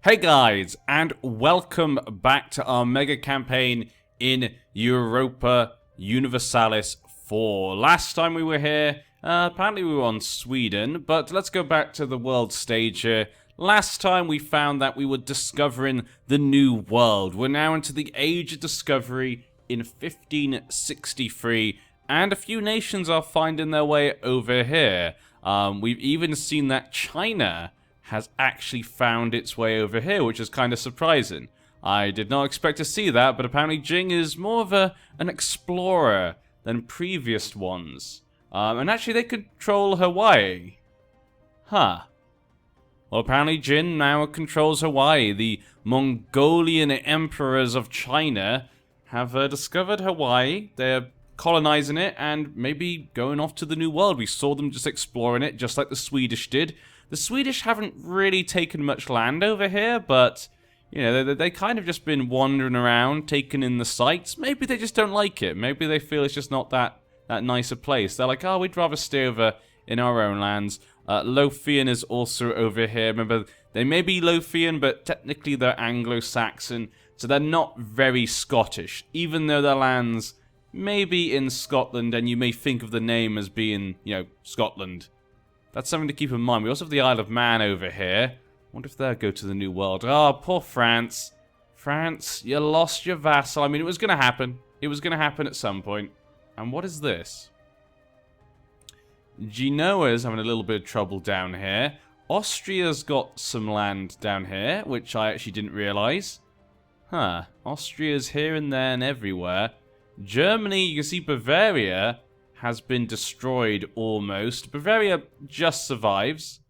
Hey guys, and welcome back to our mega campaign in Europa Universalis 4. Last time we were here, apparently we were on Sweden, but let's go back to the world stage here. Last time we found that we were discovering the new world. We're now into the Age of Discovery in 1563, and a few nations are finding their way over here. We've even seen that China has actually found its way over here, which is kind of surprising. I did not expect to see that, but apparently Jing is more of an explorer than previous ones. And actually they control Hawaii. Huh. Well, apparently Jin now controls Hawaii. The Mongolian emperors of China have discovered Hawaii. They're colonizing it and maybe going off to the new world. We saw them just exploring it, just like the Swedish did. The Swedish haven't really taken much land over here, but, you know, they kind of just been wandering around, taking in the sights. Maybe they just don't like it. Maybe they feel it's just not that nice a place. They're like, oh, we'd rather stay over in our own lands. Lothian is also over here. Remember, they may be Lothian, but technically they're Anglo-Saxon, so they're not very Scottish, even though their lands may be in Scotland, and you may think of the name as being, you know, Scotland. That's something to keep in mind. We also have the Isle of Man over here. I wonder if they'll go to the New World. Oh, poor France. France, you lost your vassal. I mean, it was going to happen. It was going to happen at some point. And what is this? Genoa's having a little bit of trouble down here. Austria's got some land down here, which I actually didn't realize. Huh. Austria's here and there and everywhere. Germany, you can see Bavaria has been destroyed almost. Bavaria just survives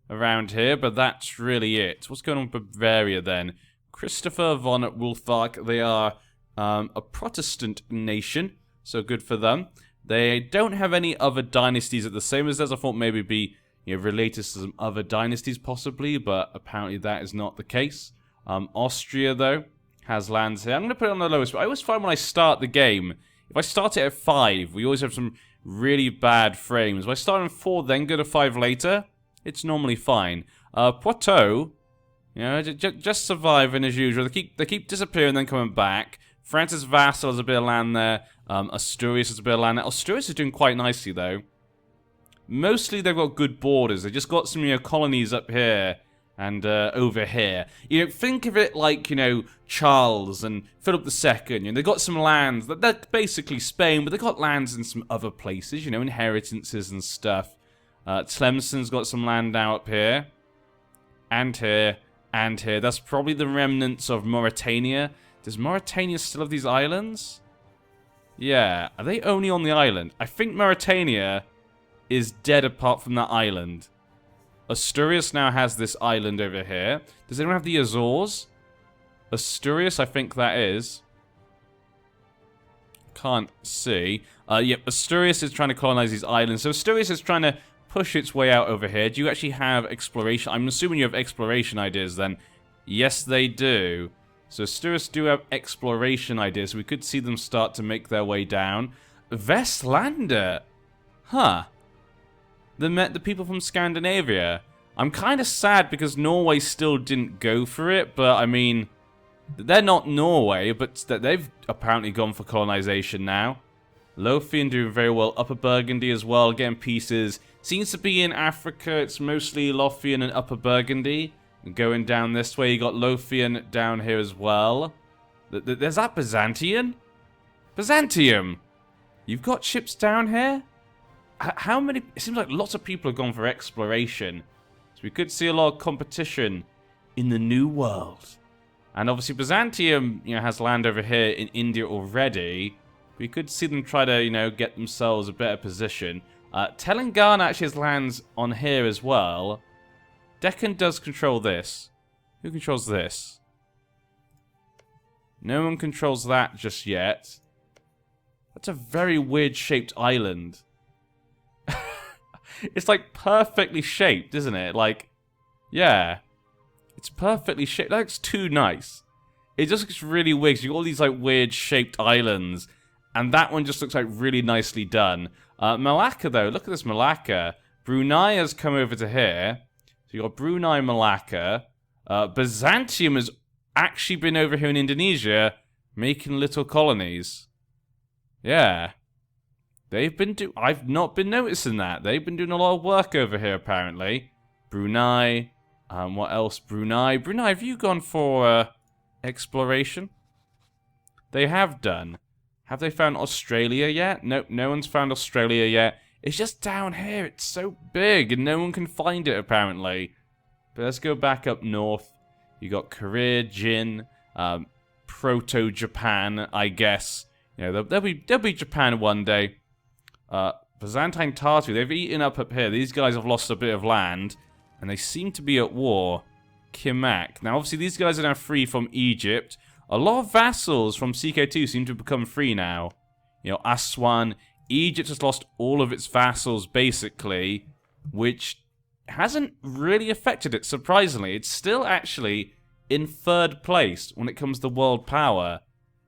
around here, but that's really it. What's going on with Bavaria then? Christopher von Wulfark, they are a Protestant nation, so good for them. They don't have any other dynasties at the same as us. I thought maybe be, you know, related to some other dynasties possibly, but apparently that is not the case. Austria, though, has lands here. I'm going to put it on the lowest, but I always find when I start the game, if I start it at 5, we always have some really bad frames. If I start on 4, then go to 5 later, it's normally fine. Poitou, you know, just surviving as usual. They keep disappearing, then coming back. France's vassal has a bit of land there. Asturias has a bit of land there. Asturias is doing quite nicely, though. Mostly they've got good borders. They just got some, you know, colonies up here and over here. You know, think of it like, you know, Charles and Philip II. You know, they got some lands. They're basically Spain, but they got lands in some other places, you know, inheritances and stuff. Tlemcen's got some land now up here. And here. And here. That's probably the remnants of Mauritania. Does Mauritania still have these islands? Yeah. Are they only on the island? I think Mauritania is dead apart from that island. Asturias now has this island over here. Does anyone have the Azores? Asturias, I think that is. Can't see. Yep, Asturias is trying to colonize these islands. So Asturias is trying to push its way out over here. Do you actually have exploration? I'm assuming you have exploration ideas then. Yes, they do. So Asturias do have exploration ideas. We could see them start to make their way down. Vestlander. Huh. They met the people from Scandinavia. I'm kind of sad because Norway still didn't go for it, but I mean, they're not Norway, but they've apparently gone for colonization now. Lothian doing very well. Upper Burgundy as well, getting pieces. Seems to be in Africa. It's mostly Lothian and Upper Burgundy. Going down this way, you got Lothian down here as well. There's that Byzantine? Byzantium! You've got ships down here? How many? It seems like lots of people have gone for exploration. So we could see a lot of competition in the new world. And obviously Byzantium, you know, has land over here in India already. We could see them try to, you know, get themselves a better position. Telangana actually has lands on here as well. Deccan does control this. Who controls this? No one controls that just yet. That's a very weird shaped island. It's like perfectly shaped, isn't it? Like, yeah. It's perfectly shaped. That looks too nice. It just looks really weird. So you got all these like weird shaped islands. And that one just looks like really nicely done. Malacca though, look at this Malacca. Brunei has come over to here. So you got Brunei, Malacca. Byzantium has actually been over here in Indonesia making little colonies. Yeah. I've not been noticing that. They've been doing a lot of work over here, apparently. Brunei. What else? Brunei. Brunei, have you gone for exploration? They have done. Have they found Australia yet? Nope, no one's found Australia yet. It's just down here. It's so big, and no one can find it, apparently. But let's go back up north. You got Korea, Jin, Proto-Japan, I guess. You know, there'll be Japan one day. Byzantine Tartary, they've eaten up here. These guys have lost a bit of land, and they seem to be at war. Kimak. Now, obviously, these guys are now free from Egypt. A lot of vassals from CK2 seem to have become free now. You know, Aswan. Egypt has lost all of its vassals, basically, which hasn't really affected it, surprisingly. It's still actually in 3rd place when it comes to world power,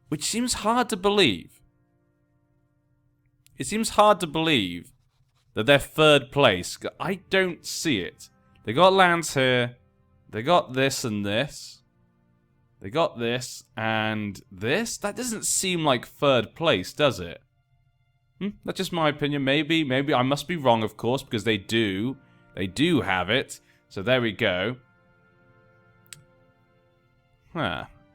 which seems hard to believe. It seems hard to believe that they're 3rd place. I don't see it. They got lands here. They got this and this. They got this and this. That doesn't seem like 3rd place, does it? That's just my opinion. Maybe I must be wrong, of course, because they do have it. So there we go.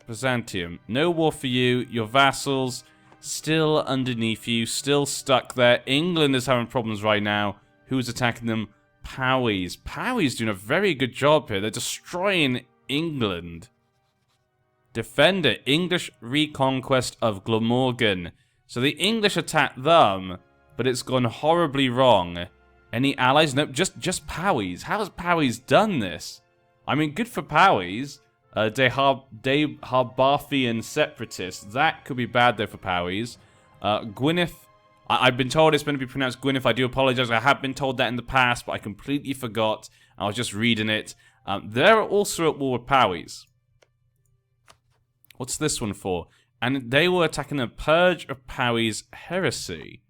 Byzantium. No war for you. Your vassals still underneath you, still stuck there. England is having problems right now. Who's attacking them? Powys. Powys doing a very good job here. They're destroying England. Defender. English reconquest of Glamorgan. So the English attacked them, but it's gone horribly wrong. Any allies? Nope, just Powys. How has Powys done this? I mean, good for Powys. Harbathian separatists. That could be bad, though, for Powys. Gwyneth. I've been told it's going to be pronounced Gwyneth. I do apologize. I have been told that in the past, but I completely forgot. I was just reading it. They're also at war with Powys. What's this one for? And they were attacking a purge of Powys heresy.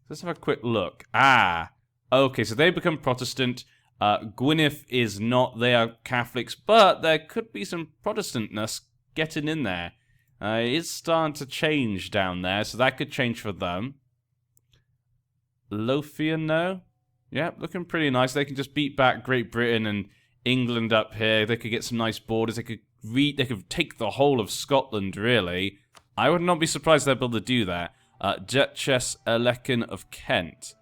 Let's have a quick look. Okay, so they become Protestant. Gwyneth is not. They are Catholics, but there could be some Protestantness getting in there. It's starting to change down there, so that could change for them. Lothian, no? Yeah, looking pretty nice. They can just beat back Great Britain and England up here. They could get some nice borders. They could take the whole of Scotland, really. I would not be surprised they'll be able to do that. Duchess Alekan of Kent.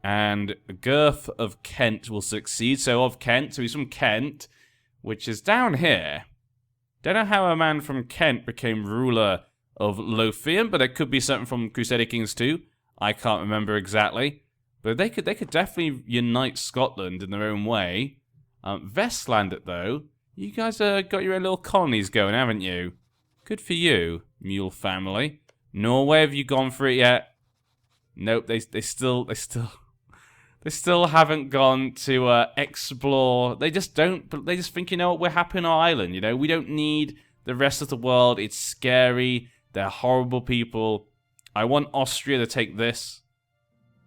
And Girth of Kent will succeed. So of Kent, so he's from Kent, which is down here. Don't know how a man from Kent became ruler of Lothian, but it could be something from Crusader Kings 2. I can't remember exactly. But they could definitely unite Scotland in their own way. Vestland, though, you guys got your own little colonies going, haven't you? Good for you, Mule family. Norway, have you gone for it yet? Nope, they still haven't gone to explore. They just think, you know what, we're happy on our island, you know? We don't need the rest of the world. It's scary. They're horrible people. I want Austria to take this.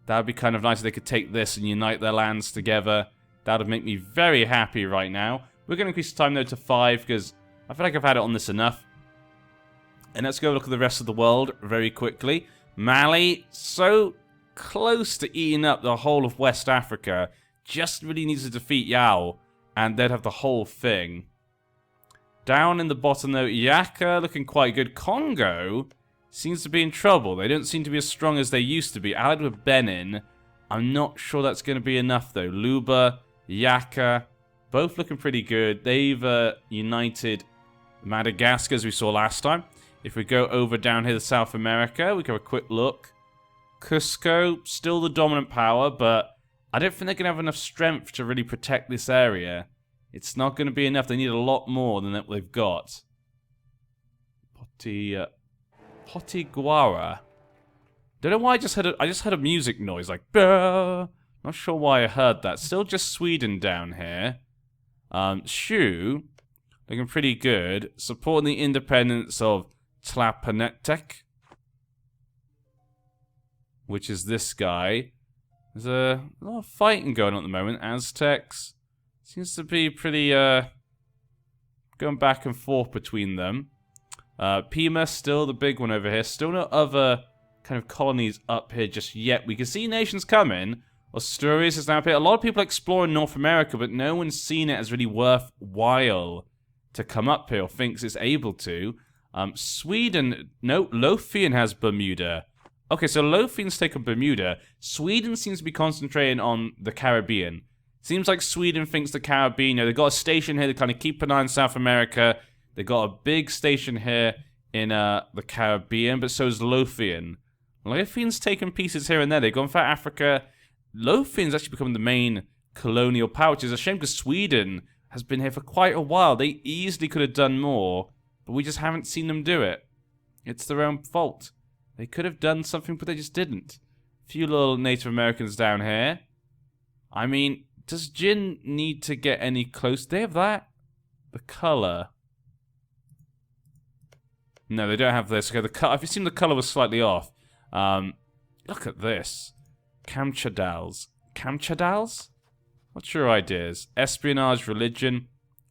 That would be kind of nice if they could take this and unite their lands together. That would make me very happy right now. We're going to increase the time, though, to 5, because I feel like I've had it on this enough. And let's go look at the rest of the world very quickly. Mali, so close to eating up the whole of West Africa. Just really needs to defeat Yao, and they'd have the whole thing. Down in the bottom, though, Yaka looking quite good. Congo seems to be in trouble. They don't seem to be as strong as they used to be. Allied with Benin. I'm not sure that's going to be enough, though. Luba, Yaka, both looking pretty good. They've united Madagascar, as we saw last time. If we go over down here to South America, we can have a quick look. Cusco, still the dominant power, but I don't think they're going to have enough strength to really protect this area. It's not going to be enough. They need a lot more than that they've got. Potiguara. Don't know why I just heard a music noise like bah! Not sure why I heard that. Still just Sweden down here. Shu, looking pretty good. Supporting the independence of Tlapanetek, which is this guy. There's a lot of fighting going on at the moment. Aztecs seems to be pretty Going back and forth between them. Pima, still the big one over here. Still no other kind of colonies up here just yet. We can see nations coming. Asturias is now up here. A lot of people exploring North America, but no one's seen it as really worthwhile to come up here or thinks it's able to. Sweden, no, Lothian has Bermuda. Okay, so Lothian's taken Bermuda. Sweden seems to be concentrating on the Caribbean. Seems like Sweden thinks the Caribbean, they've got a station here to kind of keep an eye on South America. They've got a big station here in the Caribbean, but so is Lothian. Lothian's taken pieces here and there. They've gone for Africa. Lothian's actually become the main colonial power, which is a shame because Sweden has been here for quite a while. They easily could have done more, but we just haven't seen them do it. It's their own fault. They could have done something, but they just didn't. A few little Native Americans down here. I mean, does Jin need to get any close? They have that? The color. No, they don't have this. Okay, the color. If you seem the color was slightly off. Look at this. Kamchadals. Kamchadals? What's your ideas? Espionage, religion.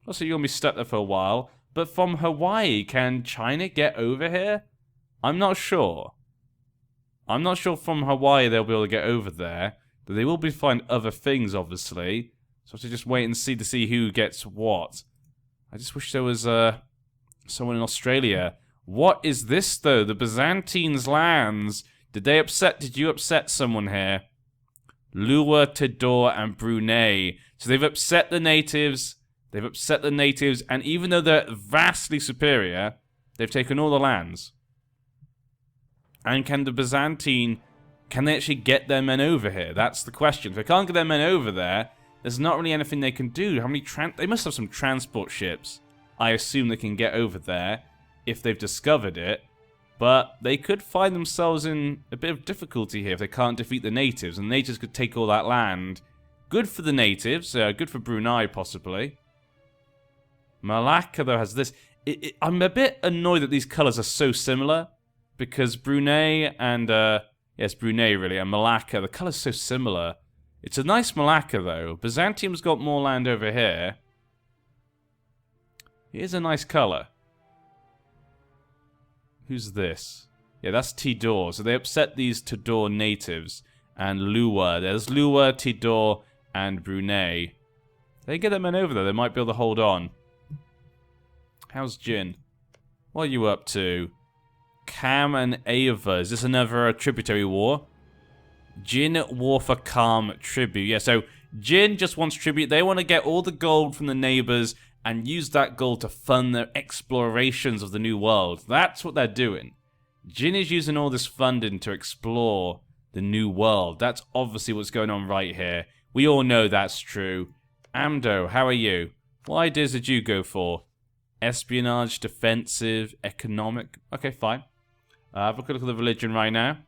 Also, you're gonna be stuck there for a while. But from Hawaii, can China get over here? I'm not sure. I'm not sure from Hawaii they'll be able to get over there. But they will be find other things, obviously. So I have to just wait and see who gets what. I just wish there was someone in Australia. What is this, though? The Byzantines' lands. Did you upset someone here? Lua, Tidor, and Brunei. So they've upset the natives. And even though they're vastly superior, they've taken all the lands. And can the Byzantine... Can they actually get their men over here? That's the question. If they can't get their men over there, there's not really anything they can do. How many they must have some transport ships. I assume they can get over there if they've discovered it. But they could find themselves in a bit of difficulty here if they can't defeat the natives. And the natives could take all that land. Good for the natives. Good for Brunei, possibly. Malacca, though, has this. I'm a bit annoyed that these colours are so similar. Because Brunei and... Yes, Brunei, really, and Malacca. The colour's so similar. It's a nice Malacca, though. Byzantium's got more land over here. Here's a nice colour. Who's this? Yeah, that's Tidor. So they upset these Tidor natives. And Lua. There's Lua, Tidor, and Brunei. They get their men over there. They might be able to hold on. How's Jin? What are you up to? Cam and Ava. Is this another tributary war? Jin war for Calm tribute. Yeah, so Jin just wants tribute. They want to get all the gold from the neighbors and use that gold to fund their explorations of the new world. That's what they're doing. Jin is using all this funding to explore the new world. That's obviously what's going on right here. We all know that's true. Amdo, how are you? What ideas did you go for? Espionage, defensive, economic. Okay, fine. Have a quick look at the religion right now.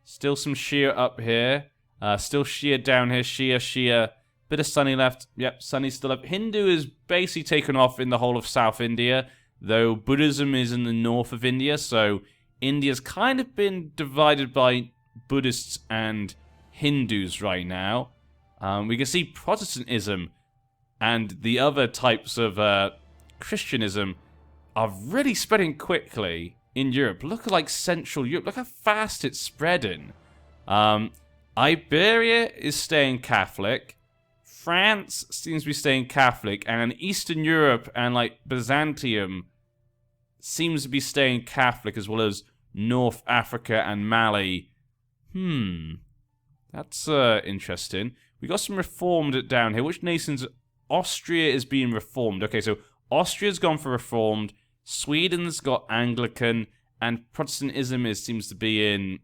Still some Shia up here. Still Shia down here. Shia. Bit of Sunny left. Yep, Sunny's still up. Hindu is basically taken off in the whole of South India. Though Buddhism is in the north of India. So India's kind of been divided by Buddhists and Hindus right now. We can see Protestantism and the other types of Christianism are really spreading quickly in Europe. Look at like Central Europe. Look how fast it's spreading. Iberia is staying Catholic. France seems to be staying Catholic. And Eastern Europe and like Byzantium seems to be staying Catholic, as well as North Africa and Mali. That's interesting. We got some reformed down here. Which nations? Austria is being reformed. Okay, so Austria's gone for reformed. Sweden's got Anglican, and Protestantism seems to be in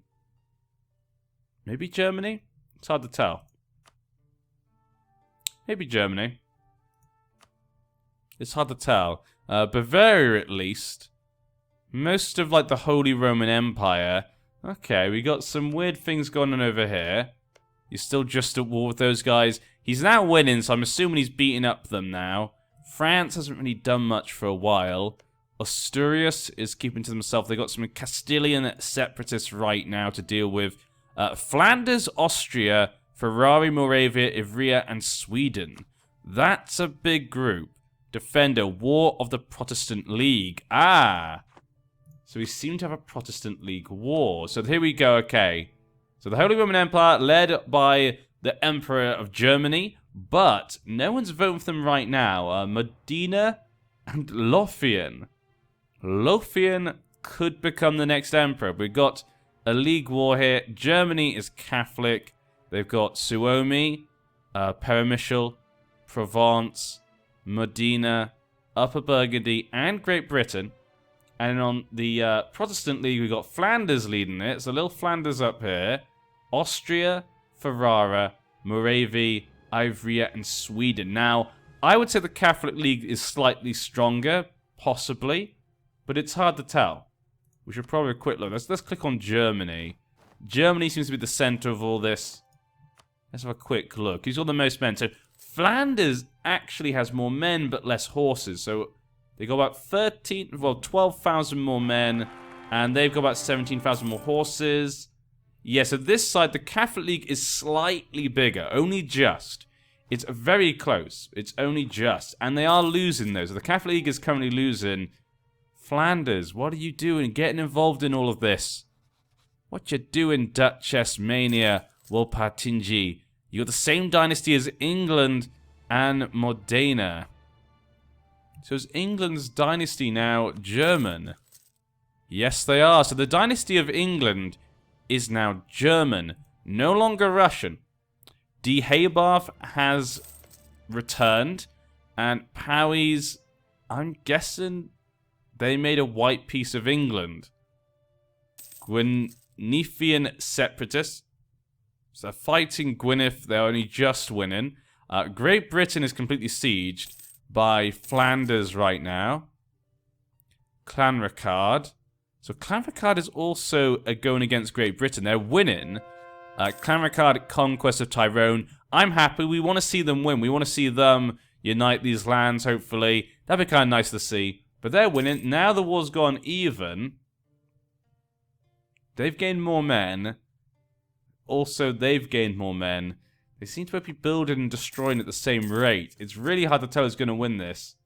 maybe Germany? It's hard to tell. Maybe Germany. It's hard to tell. Bavaria, at least. Most of, like, the Holy Roman Empire. Okay, we got some weird things going on over here. He's still just at war with those guys. He's now winning, so I'm assuming he's beating up them now. France hasn't really done much for a while. Asturias is keeping to themselves. They got some Castilian separatists right now to deal with. Flanders, Austria, Ferrari, Moravia, Ivrea, and Sweden. That's a big group. Defender. War of the Protestant League. Ah. So we seem to have a Protestant League war. So here we go, okay. So the Holy Roman Empire, led by the Emperor of Germany. But no one's voting for them right now. Modena and Lothian. Lothian could become the next emperor. We've got a league war here. Germany is Catholic. They've got Suomi, Peremischel, Provence, Modena, Upper Burgundy, and Great Britain. And on the Protestant League, we've got Flanders leading it. So little Flanders up here. Austria, Ferrara, Moravia, Ivrea, and Sweden. Now, I would say the Catholic League is slightly stronger, possibly, but it's hard to tell. We should probably have a quick look. Let's click on Germany. Germany seems to be the center of all this. Let's have a quick look. Who's got the most men? So Flanders actually has more men, but less horses. So they got about 12,000 more men, and they've got about 17,000 more horses. Yeah, so this side, the Catholic League is slightly bigger, only just. It's very close. It's only just. And they are losing those. So the Catholic League is currently losing. Flanders, what are you doing? Getting involved in all of this. What you doing, Duchess Mania, Wolpatingi? You got the same dynasty as England and Modena. So is England's dynasty now German? Yes, they are. So the dynasty of England is now German, no longer Russian. De Haybarth has returned, and Powys, I'm guessing they made a white piece of England. Gwynnefian separatists. So fighting Gwynedd, they're only just winning. Great Britain is completely sieged by Flanders right now. Clanricarde. So Clanricarde is also going against Great Britain. They're winning. Clanricarde, conquest of Tyrone. I'm happy. We want to see them win. We want to see them unite these lands, hopefully. That'd be kind of nice to see. But they're winning. Now the war's gone even. They've gained more men. Also, they've gained more men. They seem to be building and destroying at the same rate. It's really hard to tell who's going to win this.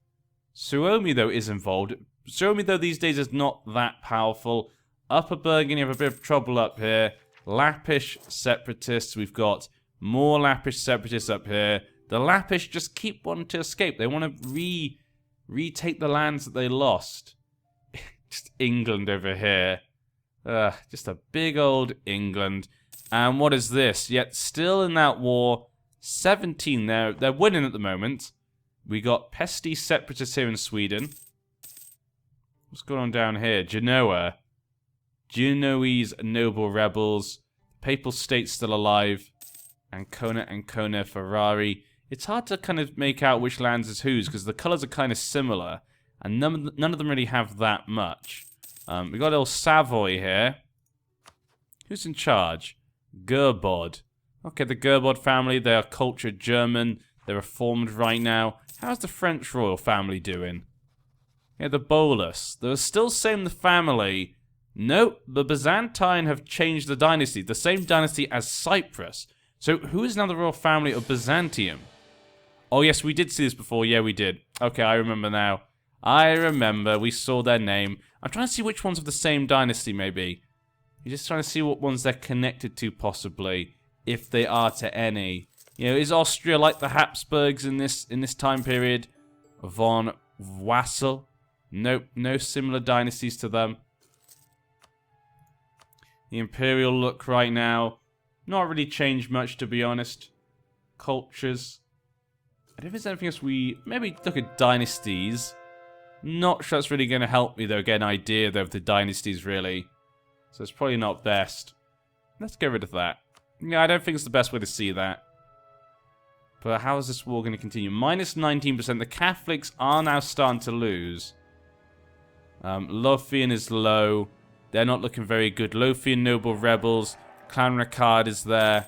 Suomi, though, is involved. Suomi, though, these days is not that powerful. Upper Burgundy have a bit of trouble up here. Lappish separatists. We've got more Lappish separatists up here. The Lappish just keep wanting to escape. They want to retake the lands that they lost. Just England over here. Just a big old England. And what is this? Yet still in that war. 17 there. They're winning at the moment. We got pesty separatists here in Sweden. What's going on down here? Genoa. Genoese noble rebels. Papal state still alive. Ancona, Ferrari. It's hard to kind of make out which lands is whose, because the colours are kind of similar. And none of them really have that much. We got a little Savoy here. Who's in charge? Gerbod. Okay, the Gerbod family, they are cultured German. They're reformed right now. How's the French royal family doing? Yeah, the Bolus. They're still same the family. Nope, the Byzantine have changed the dynasty. The same dynasty as Cyprus. So who is now the royal family of Byzantium? Oh yes, we did see this before. Yeah, we did. Okay, I remember now. I remember. We saw their name. I'm trying to see which ones of the same dynasty, maybe. You're just trying to see what ones they're connected to, possibly. If they are to any. You know, is Austria like the Habsburgs in this time period? Von Wassel? Nope, no similar dynasties to them. The Imperial look right now. Not really changed much, to be honest. Cultures. I don't think there's anything else we... Maybe look at dynasties. Not sure that's really going to help me, though, get an idea, though, of the dynasties, really. So it's probably not best. Let's get rid of that. Yeah, I don't think it's the best way to see that. But how is this war going to continue? Minus 19%. The Catholics are now starting to lose. Lothian is low. They're not looking very good. Lothian noble rebels. Clanricarde is there.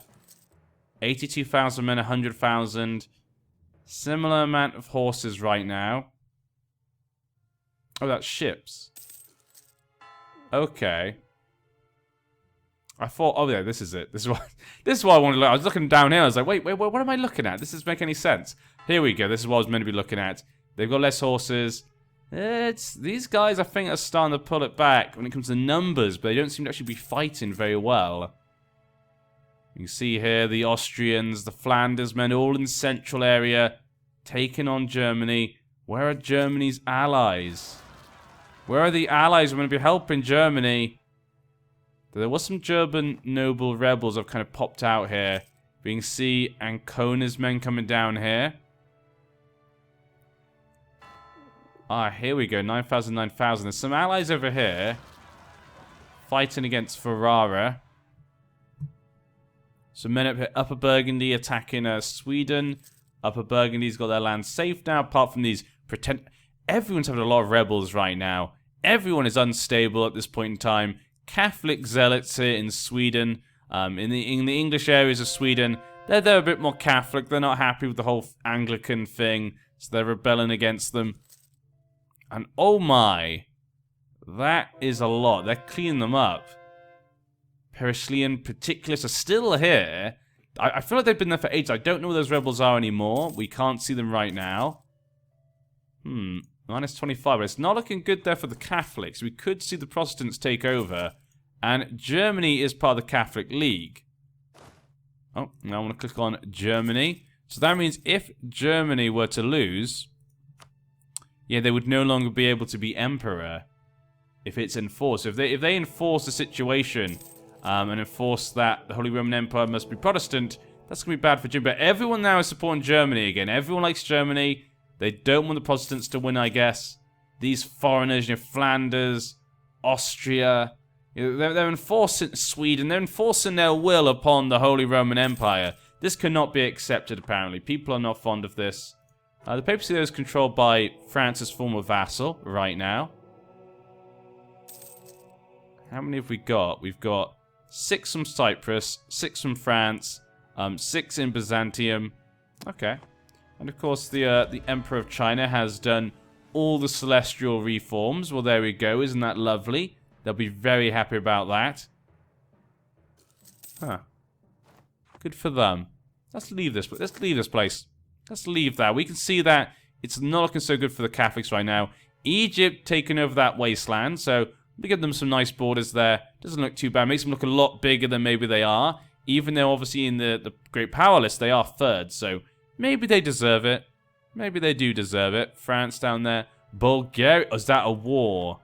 82,000 men, 100,000. Similar amount of horses right now. Oh, that's ships. Okay. I thought, oh yeah, this is it. This is what I wanted to look. I was looking down here. I was like, wait, what am I looking at? This doesn't make any sense. Here we go. This is what I was meant to be looking at. They've got less horses. These guys, I think, are starting to pull it back when it comes to numbers, but they don't seem to actually be fighting very well. You can see here the Austrians, the Flanders men, all in the central area, taking on Germany. Where are Germany's allies? Where are the allies who are going to be helping Germany? There was some German noble rebels have kind of popped out here. We can see Ancona's men coming down here. Ah, here we go. 9,000, 9,000. There's some allies over here fighting against Ferrara. Some men up here. Upper Burgundy attacking Sweden. Upper Burgundy's got their land safe now, apart from these Everyone's having a lot of rebels right now. Everyone is unstable at this point in time. Catholic zealots here in Sweden. In the English areas of Sweden, they're a bit more Catholic. They're not happy with the whole Anglican thing, so they're rebelling against them. And oh my, that is a lot. They're cleaning them up. Perishlian Particulars are still here. I feel like they've been there for ages. I don't know where those rebels are anymore. We can't see them right now. Minus 25, but it's not looking good there for the Catholics. We could see the Protestants take over. And Germany is part of the Catholic League. Oh, now I want to click on Germany. So that means if Germany were to lose, yeah, they would no longer be able to be emperor if it's enforced. So if they enforce the situation and enforce that the Holy Roman Empire must be Protestant, that's going to be bad for Germany. But everyone now is supporting Germany again. Everyone likes Germany. They don't want the Protestants to win, I guess. These foreigners, Flanders, Austria, they're enforcing Sweden. They're enforcing their will upon the Holy Roman Empire. This cannot be accepted, apparently. People are not fond of this. The papacy, though, is controlled by France's former vassal right now. How many have we got? We've got 6 from Cyprus, 6 from France, 6 in Byzantium. Okay. And of course, the Emperor of China has done all the celestial reforms. Well, there we go. Isn't that lovely? They'll be very happy about that. Huh. Good for them. Let's leave this place. Let's leave that. We can see that it's not looking so good for the Catholics right now. Egypt taking over that wasteland, so we give them some nice borders there. Doesn't look too bad. Makes them look a lot bigger than maybe they are. Even though, obviously, in the Great Power list, they are third, so maybe they deserve it. Maybe they do deserve it. France down there. Bulgaria. Oh, is that a war?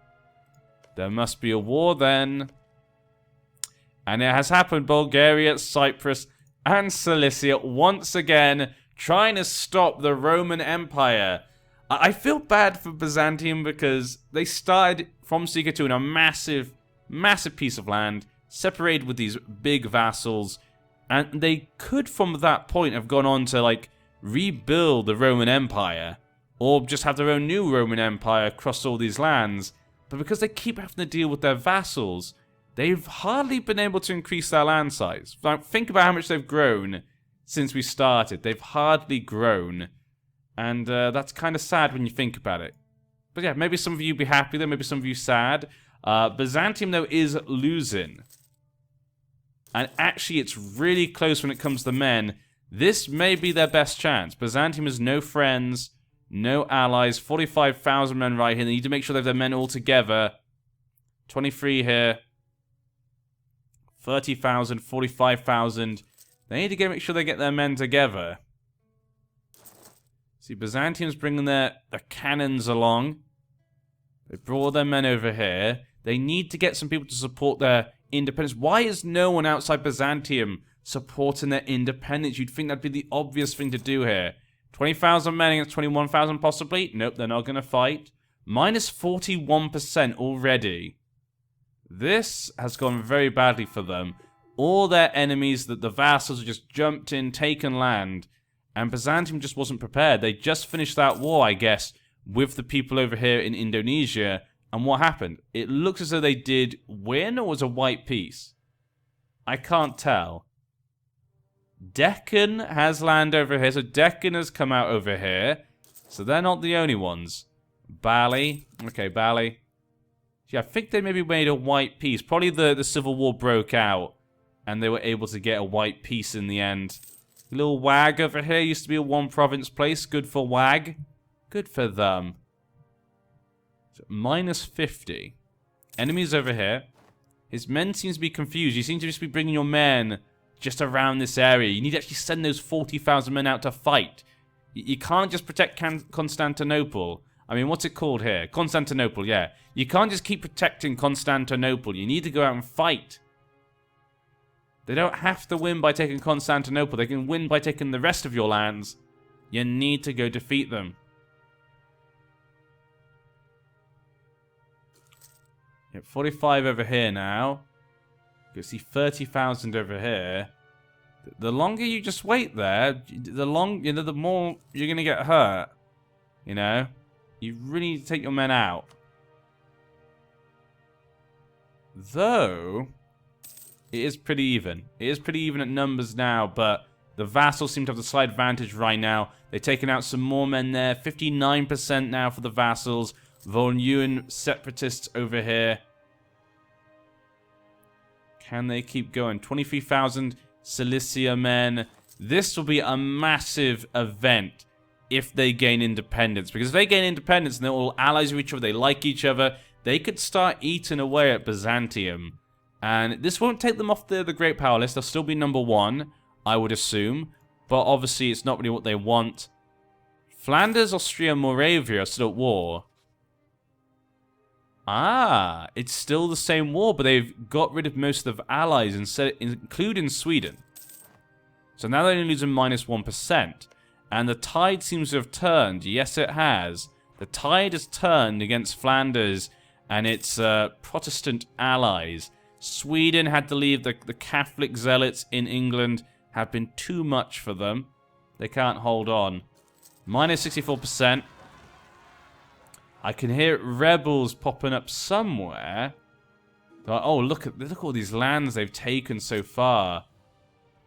There must be a war then. And it has happened. Bulgaria, Cyprus, and Cilicia once again trying to stop the Roman Empire. I feel bad for Byzantium because they started from CK2 in a massive, massive piece of land, separated with these big vassals, and they could from that point have gone on to like rebuild the Roman Empire, or just have their own new Roman Empire across all these lands. But because they keep having to deal with their vassals, they've hardly been able to increase their land size. Like, think about how much they've grown since we started. They've hardly grown. And that's kind of sad when you think about it. But yeah, maybe some of you be happy there, maybe some of you sad. Byzantium, though, is losing. And actually, it's really close when it comes to men. This may be their best chance. Byzantium has no friends, no allies, 45,000 men right here. They need to make sure they have their men all together. 23 here. 30,000, 45,000. They need to make sure they get their men together. See, Byzantium's bringing their cannons along. They brought their men over here. They need to get some people to support their independence. Why is no one outside Byzantium supporting their independence? You'd think that'd be the obvious thing to do here. 20,000 men against 21,000 possibly? Nope, they're not going to fight. Minus 41% already. This has gone very badly for them. All their enemies, the vassals, have just jumped in, taken land. And Byzantium just wasn't prepared. They just finished that war, I guess, with the people over here in Indonesia. And what happened? It looks as though they did win, or was a white peace? I can't tell. Deccan has land over here. So Deccan has come out over here. So they're not the only ones. Bali. Okay, Bali. Yeah, I think they maybe made a white peace. Probably the civil war broke out. And they were able to get a white peace in the end. Little Wag over here used to be a one province place. Good for Wag. Good for them. So minus 50. Enemies over here. His men seem to be confused. You seem to just be bringing your men just around this area. You need to actually send those 40,000 men out to fight. You can't just protect Constantinople. I mean, what's it called here? Constantinople, yeah. You can't just keep protecting Constantinople. You need to go out and fight. They don't have to win by taking Constantinople. They can win by taking the rest of your lands. You need to go defeat them. Yep, 45 over here now. You can see 30,000 over here. The longer you just wait there, the more you're gonna get hurt. You know, you really need to take your men out. Though, it is pretty even. It is pretty even at numbers now, but the vassals seem to have the slight advantage right now. They've taken out some more men there. 59% now for the vassals. Von Ewan separatists over here. Can they keep going? 23,000 Cilicia men. This will be a massive event if they gain independence. Because if they gain independence and they're all allies with each other, they like each other, they could start eating away at Byzantium. And this won't take them off the Great Power list. They'll still be #1, I would assume. But obviously, it's not really what they want. Flanders, Austria, Moravia are still at war. Ah, it's still the same war, but they've got rid of most of the allies, including Sweden. So now they're only losing -1%. And the tide seems to have turned. Yes, it has. The tide has turned against Flanders and its Protestant allies. Sweden had to leave. The Catholic zealots in England have been too much for them. They can't hold on. -64%. I can hear rebels popping up somewhere. Oh, look at all these lands they've taken so far.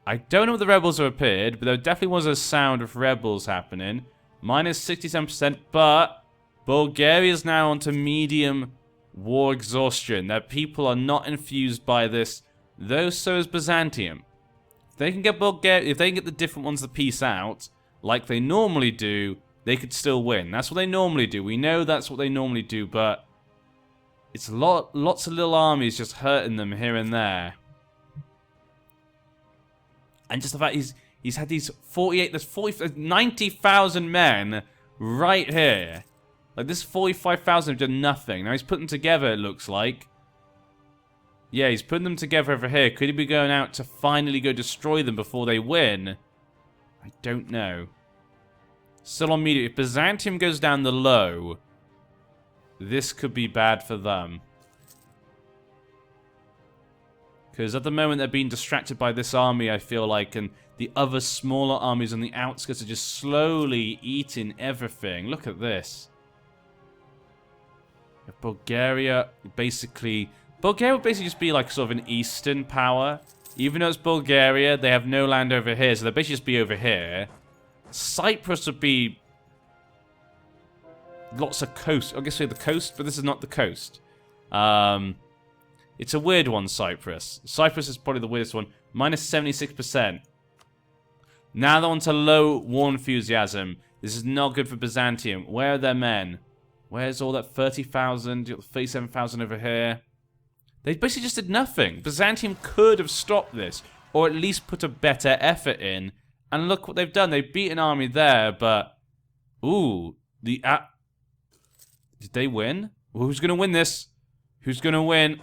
I don't know if the rebels have appeared, but there definitely was a sound of rebels happening. -67%, but Bulgaria's now onto medium war exhaustion. Their people are not infused by this, though so is Byzantium. If they can get if they can get the different ones to peace out, like they normally do, they could still win. That's what they normally do. We know that's what they normally do, but it's lots of little armies just hurting them here and there. And just the fact he's had these 90,000 men right here. Like, this 45,000 have done nothing. Now he's putting them together, it looks like. Yeah, he's putting them together over here. Could he be going out to finally go destroy them before they win? I don't know. Still on medium. If Byzantium goes down the low, this could be bad for them. Because at the moment they're being distracted by this army, I feel like, and the other smaller armies on the outskirts are just slowly eating everything. Look at this. Bulgaria would basically just be like sort of an eastern power. Even though it's Bulgaria, they have no land over here, so they'll basically just be over here. Cyprus would be lots of coast. I guess say the coast, but this is not the coast. It's a weird one, Cyprus. Cyprus is probably the weirdest one. -76%. Now they're on to low war enthusiasm. This is not good for Byzantium. Where are their men? Where's all that 30,000? You got 37,000 over here. They basically just did nothing. Byzantium could have stopped this, or at least put a better effort in. And look what they've done. They beat an army there, but... Ooh. Did they win? Well, who's going to win this? Who's going to win?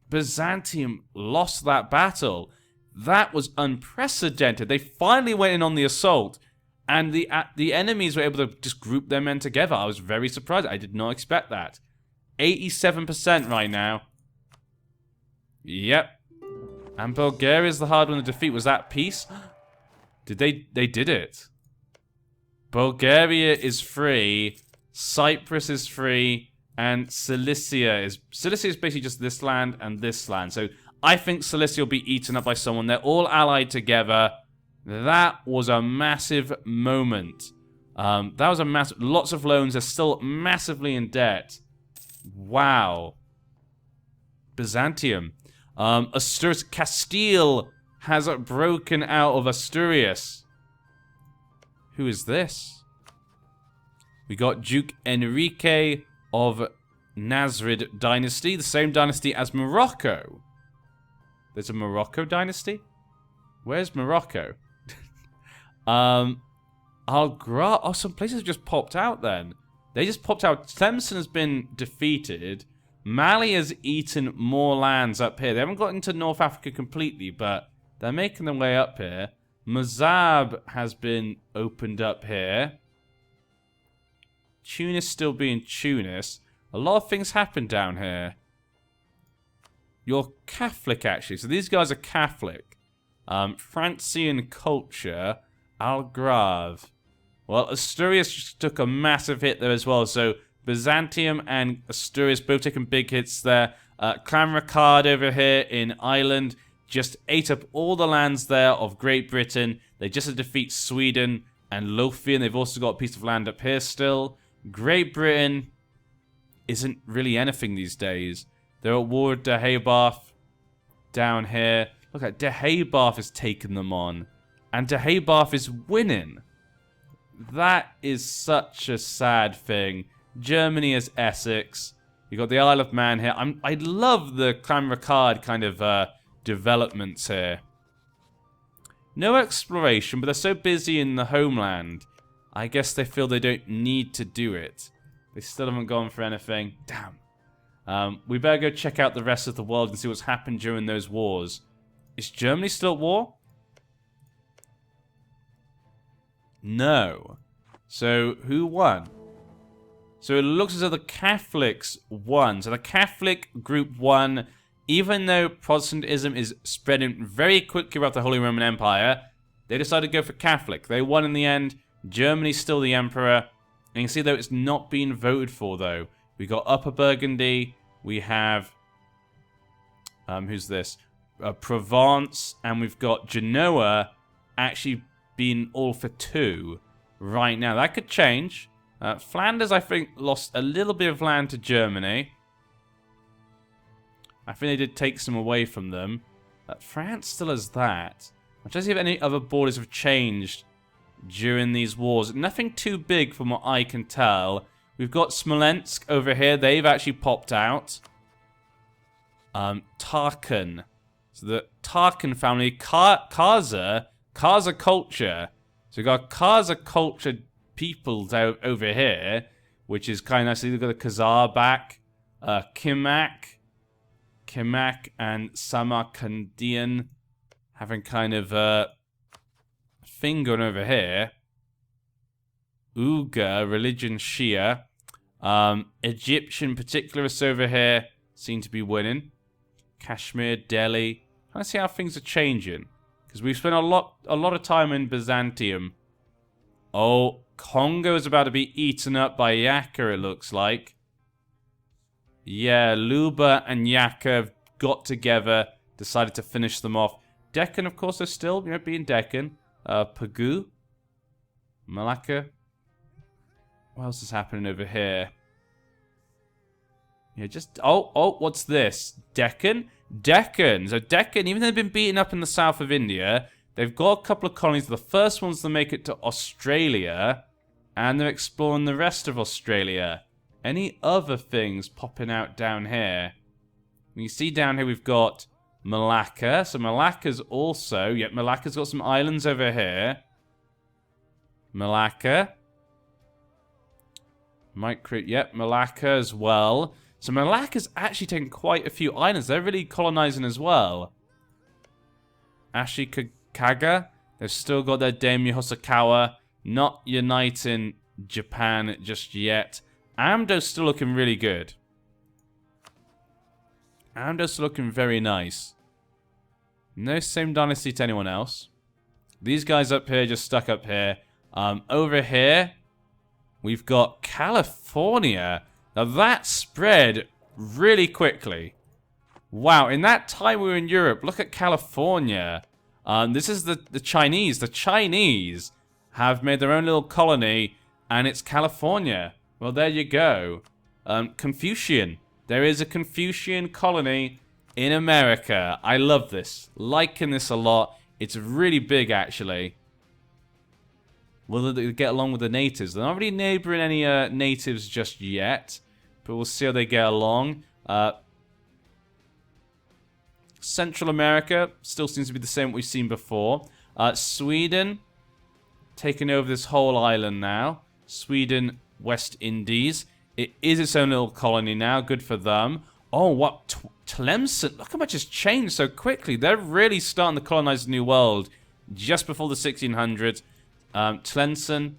Byzantium lost that battle. That was unprecedented. They finally went in on the assault. And the enemies were able to just group their men together. I was very surprised. I did not expect that. 87% right now. Yep. And Bulgaria's the hard one to defeat. Was that peace? They did it. Bulgaria is free. Cyprus is free. And Cilicia is basically just this land and this land. So I think Cilicia will be eaten up by someone. They're all allied together. That was a massive moment. That was a massive... Lots of loans. They're still massively in debt. Wow. Byzantium. Asturias. Castile has broken out of Asturias. Who is this? We got Duke Enrique of Nasrid dynasty, the same dynasty as Morocco. There's a Morocco dynasty? Where's Morocco? Oh, some places have just popped out then. They just popped out. Tlemcen has been defeated. Mali has eaten more lands up here. They haven't got into North Africa completely, but they're making their way up here. Mazab has been opened up here. Tunis still being Tunis. A lot of things happen down here. You're Catholic, actually. So these guys are Catholic. Francian culture. Algarve. Well, Asturias just took a massive hit there as well. So Byzantium and Asturias both taking big hits there. Clan Ricard over here in Ireland just ate up all the lands there of Great Britain. They just had to defeat Sweden and Lothian. They've also got a piece of land up here still. Great Britain isn't really anything these days. They're at war with Deheubarth down here. Look at Deheubarth has taken them on. And Deheubarth is winning. That is such a sad thing. Germany is Essex. You got the Isle of Man here. I love the Clan Ricard kind of developments here. No exploration, but they're so busy in the homeland. I guess they feel they don't need to do it. They still haven't gone for anything. Damn. We better go check out the rest of the world and see what's happened during those wars. Is Germany still at war? No. So, who won? So it looks as though the Catholics won. So the Catholic group won, even though Protestantism is spreading very quickly throughout the Holy Roman Empire. They decided to go for Catholic. They won in the end. Germany's still the emperor. And you can see, though, it's not being voted for, though. We got Upper Burgundy. We have... who's this? Provence. And we've got Genoa actually being all for 2 right now. That could change. Flanders, I think, lost a little bit of land to Germany. I think they did take some away from them. France still has that. I'm trying to see if any other borders have changed during these wars. Nothing too big from what I can tell. We've got Smolensk over here. They've actually popped out. Tarkan. So the Tarkan family. Khaza culture. So we've got Khaza culture peoples out over here, which is kind of nice. We've got the Khazar back. Kimak and Samarkandian having kind of a thing going over here. Uga, religion Shia. Egyptian particularists over here seem to be winning. Kashmir, Delhi. Trying to see how things are changing. Because we've spent a lot of time in Byzantium. Oh, Congo is about to be eaten up by Yaka, it looks like. Yeah, Luba and Yaka have got together, decided to finish them off. Deccan, of course, are still, being Deccan. Pagu. Malacca. What else is happening over here? Yeah, just... Oh, what's this? Deccan? Deccan. So Deccan, even though they've been beaten up in the south of India, they've got a couple of colonies. The first ones to make it to Australia, and they're exploring the rest of Australia. Any other things popping out down here? You see down here we've got Malacca. So Malacca's also... Yeah, Malacca's got some islands over here. Malacca. Yep, Malacca as well. So Malacca's actually taken quite a few islands. They're really colonizing as well. Ashikaga. They've still got their daimyo Hosokawa. Not uniting Japan just yet. Amdo's still looking really good. Amdo's looking very nice. No same dynasty to anyone else. These guys up here just stuck up here. Over here, we've got California. Now that spread really quickly. Wow, in that time we were in Europe, look at California. This is the Chinese. The Chinese have made their own little colony, and it's California. Well, there you go. Confucian. There is a Confucian colony in America. I love this. Liking this a lot. It's really big, actually. Will they get along with the natives? They're not really neighboring any natives just yet, but we'll see how they get along. Central America still seems to be the same what we've seen before. Sweden taking over this whole island now. Sweden, West Indies. It is its own little colony now. Good for them. Oh, what? Tlemcen. Look how much has changed so quickly. They're really starting to colonize the New World just before the 1600s. Tlemcen.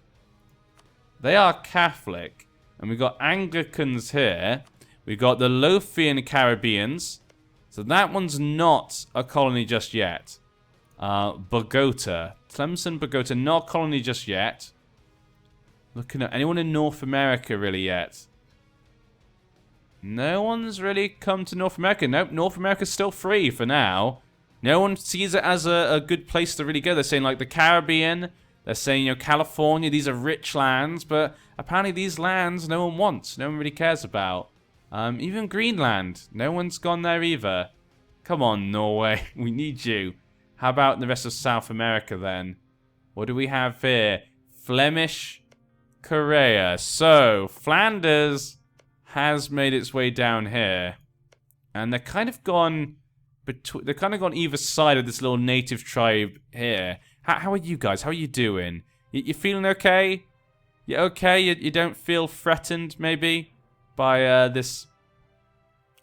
They are Catholic. And we've got Anglicans here. We've got the Lothian Caribbeans. So that one's not a colony just yet. Bogota. Tlemcen, Bogota, not a colony just yet. Looking at anyone in North America really yet? No one's really come to North America. Nope, North America's still free for now. No one sees it as a good place to really go. They're saying like the Caribbean. They're saying, you know, California, these are rich lands. But apparently these lands no one wants. No one really cares about. Even Greenland. No one's gone there either. Come on, Norway. We need you. How about the rest of South America then? What do we have here? Flemish Korea. So, Flanders has made its way down here. And they're kind of gone either side of this little native tribe here. How are you guys? How are you doing? You feeling okay? You okay? You don't feel threatened, maybe, by this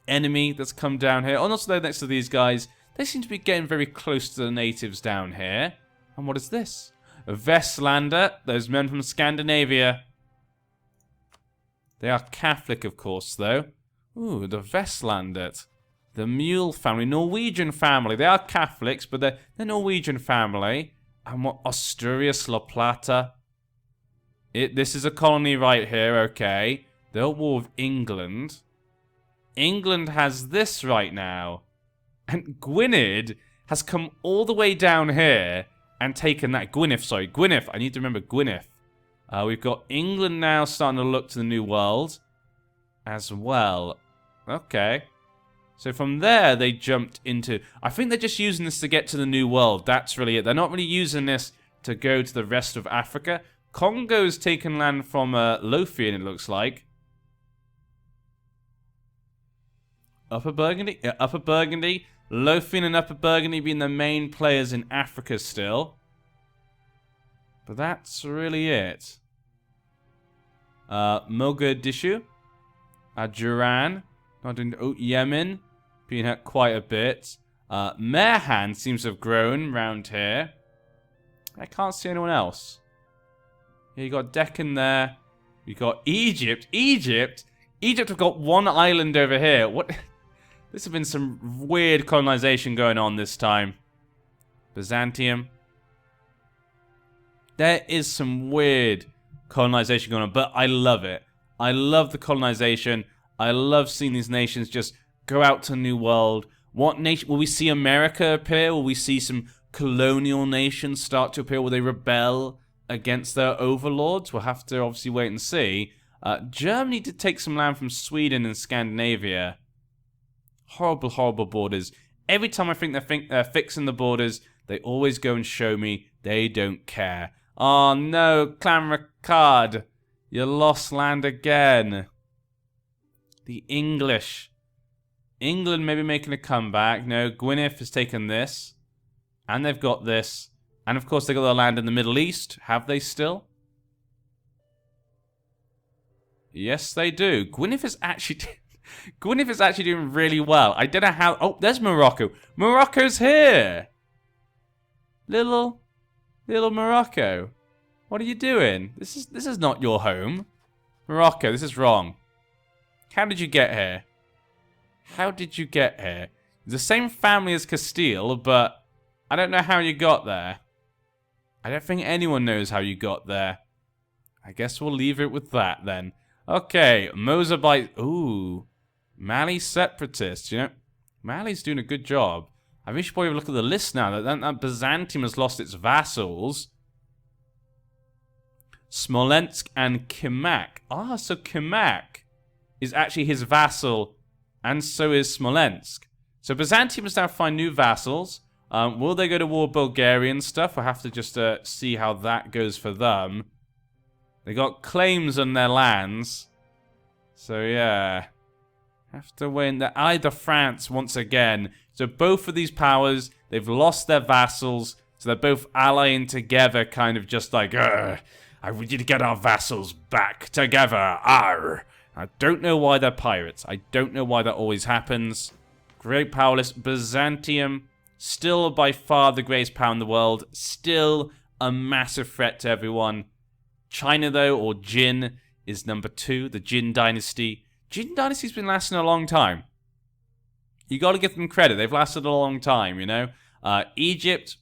enemy that's come down here? Oh, not so next to these guys. They seem to be getting very close to the natives down here. And what is this? Vestlander, those men from Scandinavia. They are Catholic, of course, though. Ooh, the Vestlander. The Mule family, Norwegian family. They are Catholics, but they're Norwegian family. And what? Asturias, La Plata. This is a colony right here, okay. They're at war with England. England has this right now. And Gwynedd has come all the way down here and taken that. Gwynedd. I need to remember Gwynedd. We've got England now starting to look to the New World as well. Okay. So from there, they jumped into... I think they're just using this to get to the New World. That's really it. They're not really using this to go to the rest of Africa. Congo's taken land from Lothian, it looks like. Upper Burgundy? Yeah, Upper Burgundy. Lothian and Upper Burgundy being the main players in Africa still. But that's really it. Mogadishu. Duran. Yemen. Being hurt quite a bit. Meherhan seems to have grown round here. I can't see anyone else. Yeah, you got Deccan there. You got Egypt. Egypt have got one island over here. What? This has been some weird colonization going on this time. Byzantium. There is some weird colonization going on, but I love it. I love the colonization. I love seeing these nations just go out to the New World. What nation? Will we see America appear? Will we see some colonial nations start to appear? Will they rebel against their overlords? We'll have to obviously wait and see. Germany did take some land from Sweden and Scandinavia. Horrible, horrible borders. Every time I think they're fixing the borders, they always go and show me they don't care. Oh no, Clan Ricard. You lost land again. The English. England maybe making a comeback. No, Gwynedd has taken this. And they've got this. And of course they got their land in the Middle East. Have they still? Yes, they do. Gwynedd is actually doing really well. I don't know how... Oh, there's Morocco. Morocco's here. Little Morocco. What are you doing? This is not your home. Morocco, this is wrong. How did you get here? How did you get here? The same family as Castile, but I don't know how you got there. I don't think anyone knows how you got there. I guess we'll leave it with that then. Okay, Mozambique. Ooh. Mali separatists, you know. Mali's doing a good job. I think we should probably look at the list now. That Byzantium has lost its vassals. Smolensk and Kimak. Ah, so Kimak is actually his vassal, and so is Smolensk. So Byzantium has now found new vassals. Will they go to war with Bulgaria and stuff? We'll have to just see how that goes for them. They got claims on their lands. So, yeah. Have to win. They're either France once again. So, both of these powers, they've lost their vassals. So, they're both allying together, kind of just like, I need to get our vassals back together. Arr. I don't know why they're pirates. I don't know why that always happens. Great powerless. Byzantium, still by far the greatest power in the world. Still a massive threat to everyone. China, though, or Jin, is number 2. The Jin dynasty. Jin dynasty's been lasting a long time. You got to give them credit. They've lasted a long time, you know. Egypt,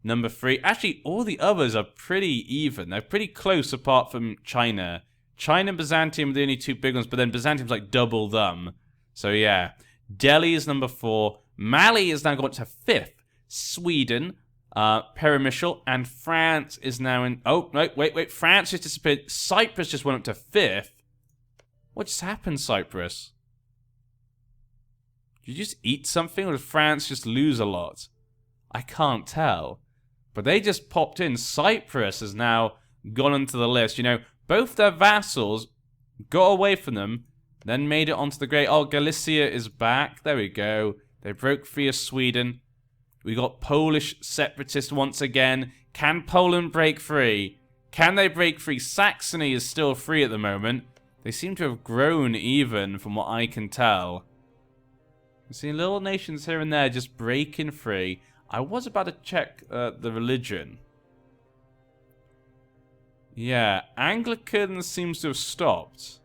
number 3. Actually, all the others are pretty even. They're pretty close apart from China. China and Byzantium are the only 2 big ones, but then Byzantium's like double them. So, yeah. Delhi is number 4. Mali is now gone to 5th. Sweden, Perimichel, and France is now in... Oh, no, wait. France just disappeared. Cyprus just went up to 5th. What just happened, Cyprus? Did you just eat something, or did France just lose a lot? I can't tell. But they just popped in. Cyprus has now gone onto the list. You know, both their vassals got away from them, then made it onto the great... Oh, Galicia is back. There we go. They broke free of Sweden. We got Polish separatists once again. Can Poland break free? Can they break free? Saxony is still free at the moment. They seem to have grown even, from what I can tell. You see little nations here and there just breaking free. I was about to check the religion. Yeah, Anglican seems to have stopped.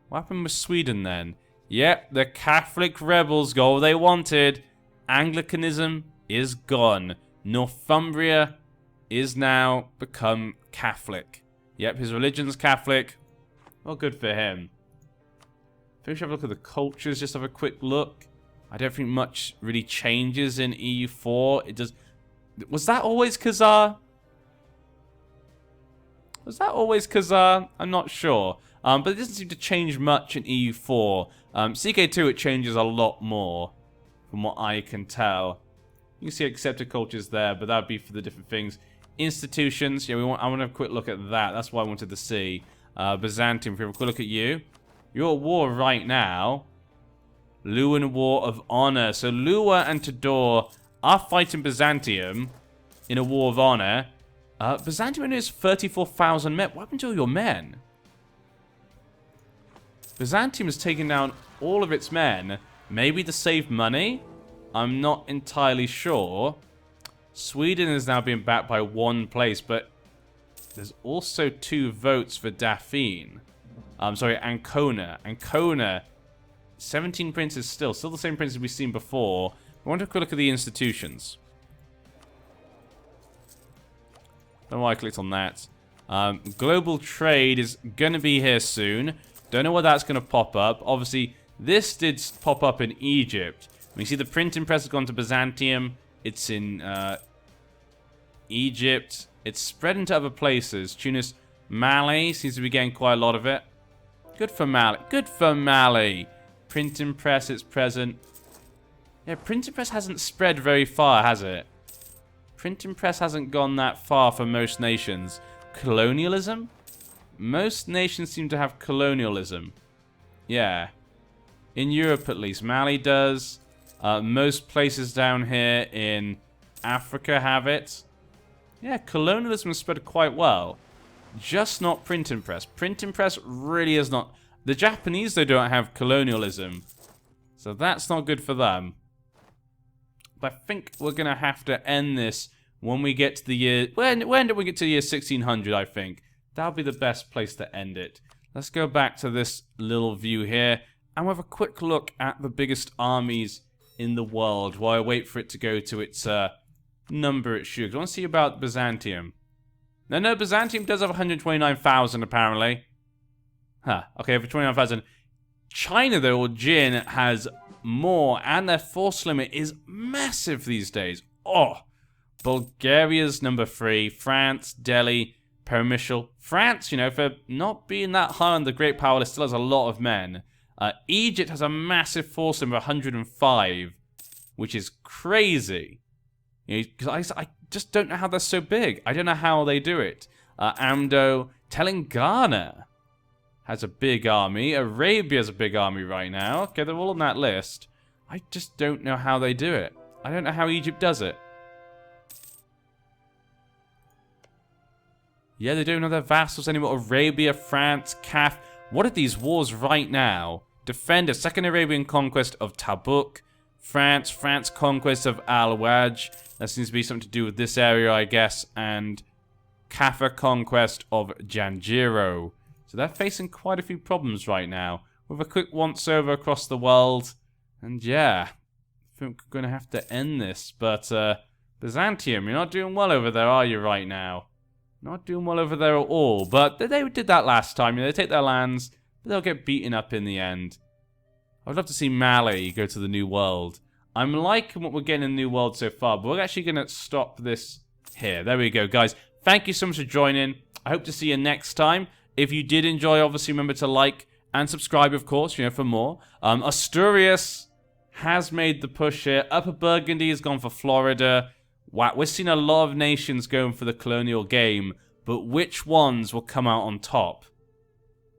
What happened with Sweden then? Yep, the Catholic rebels got what they wanted. Anglicanism is gone. Northumbria is now become Catholic. Yep, his religion's Catholic. Well, good for him. I think we should have a look at the cultures, just have a quick look. I don't think much really changes in EU4. It does... Was that always Khazar? Was that always Khazar? I'm not sure. But it doesn't seem to change much in EU4. CK2, it changes a lot more, from what I can tell. You can see accepted cultures there, but that would be for the different things. Institutions, yeah, I want to have a quick look at that. That's what I wanted to see. Byzantium, if we have a quick look at you. You're at war right now. Luan War of Honor. So Lua and Tador are fighting Byzantium in a war of honor. Byzantium only has 34,000 men. What happened to all your men? Byzantium has taken down all of its men. Maybe to save money? I'm not entirely sure. Sweden is now being backed by 1 place, but there's also 2 votes for Daphne. Sorry, Ancona. Ancona, 17 princes still the same princes we've seen before. I want to have a quick look at the institutions. Don't know why I clicked on that. Global trade is going to be here soon. Don't know where that's going to pop up. Obviously, this did pop up in Egypt. We see the printing press has gone to Byzantium. It's in Egypt. It's spread into other places. Tunis, Mali seems to be getting quite a lot of it. Good for Mali. Good for Mali. Printing press, it's present. Yeah, printing press hasn't spread very far, has it? Printing press hasn't gone that far for most nations. Colonialism? Most nations seem to have colonialism. Yeah. In Europe, at least. Mali does. Most places down here in Africa have it. Yeah, colonialism has spread quite well. Just not printing press. Printing press really is not... The Japanese, they don't have colonialism. So that's not good for them. But I think we're going to have to end this when we get to the year... When do we get to the year 1600, I think? That'll be the best place to end it. Let's go back to this little view here. And we'll have a quick look at the biggest armies in the world while I wait for it to go to its number it should. I want to see about Byzantium. No, Byzantium does have 129,000 apparently. Huh, okay, over 29,000. China, though, or Jin, has more, and their force limit is massive these days. Oh, Bulgaria's number 3, France, Delhi, Perimichel. France, you know, for not being that high on the Great Power list, still has a lot of men. Egypt has a massive force limit of 105, which is crazy. Because I just don't know how they're so big. I don't know how they do it. Amdo, Telangana has a big army. Arabia has a big army right now. Okay, they're all on that list. I just don't know how they do it. I don't know how Egypt does it. Yeah, they don't know their vassals anymore. Arabia, France, CAF. What are these wars right now? Defend a second Arabian conquest of Tabuk. France conquest of Al-Waj. That seems to be something to do with this area, I guess. And Kaffa conquest of Janjiro. So they're facing quite a few problems right now. With a quick once-over across the world. And yeah, I think we're going to have to end this. But Byzantium, you're not doing well over there, are you, right now? Not doing well over there at all. But they did that last time. They take their lands, but they'll get beaten up in the end. I would love to see Mali go to the New World. I'm liking what we're getting in the New World so far, but we're actually going to stop this here. There we go, guys. Thank you so much for joining. I hope to see you next time. If you did enjoy, obviously remember to like and subscribe, of course, for more. Asturias has made the push here. Upper Burgundy has gone for Florida. Wow, we're seeing a lot of nations going for the colonial game, but which ones will come out on top?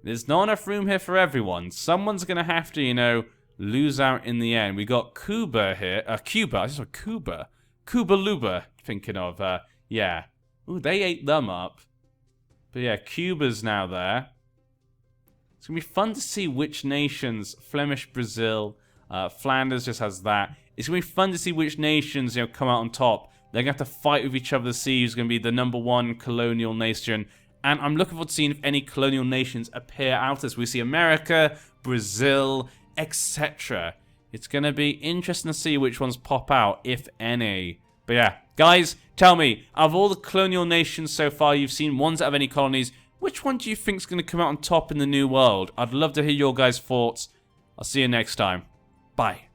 There's not enough room here for everyone. Someone's going to have to, lose out in the end. We got Cuba here. Cuba. I just saw Cuba. Cuba Luba, thinking of. Yeah. Ooh, they ate them up. But yeah, Cuba's now there. It's going to be fun to see which nations, Flemish Brazil, Flanders just has that. It's going to be fun to see which nations, come out on top. They're going to have to fight with each other to see who's going to be the #1 colonial nation. And I'm looking forward to seeing if any colonial nations appear out of this. We see America, Brazil, etc. It's going to be interesting to see which ones pop out, if any. But yeah, guys, tell me, out of all the colonial nations so far you've seen, ones that have any colonies, which one do you think is going to come out on top in the New World? I'd love to hear your guys' thoughts. I'll see you next time. Bye.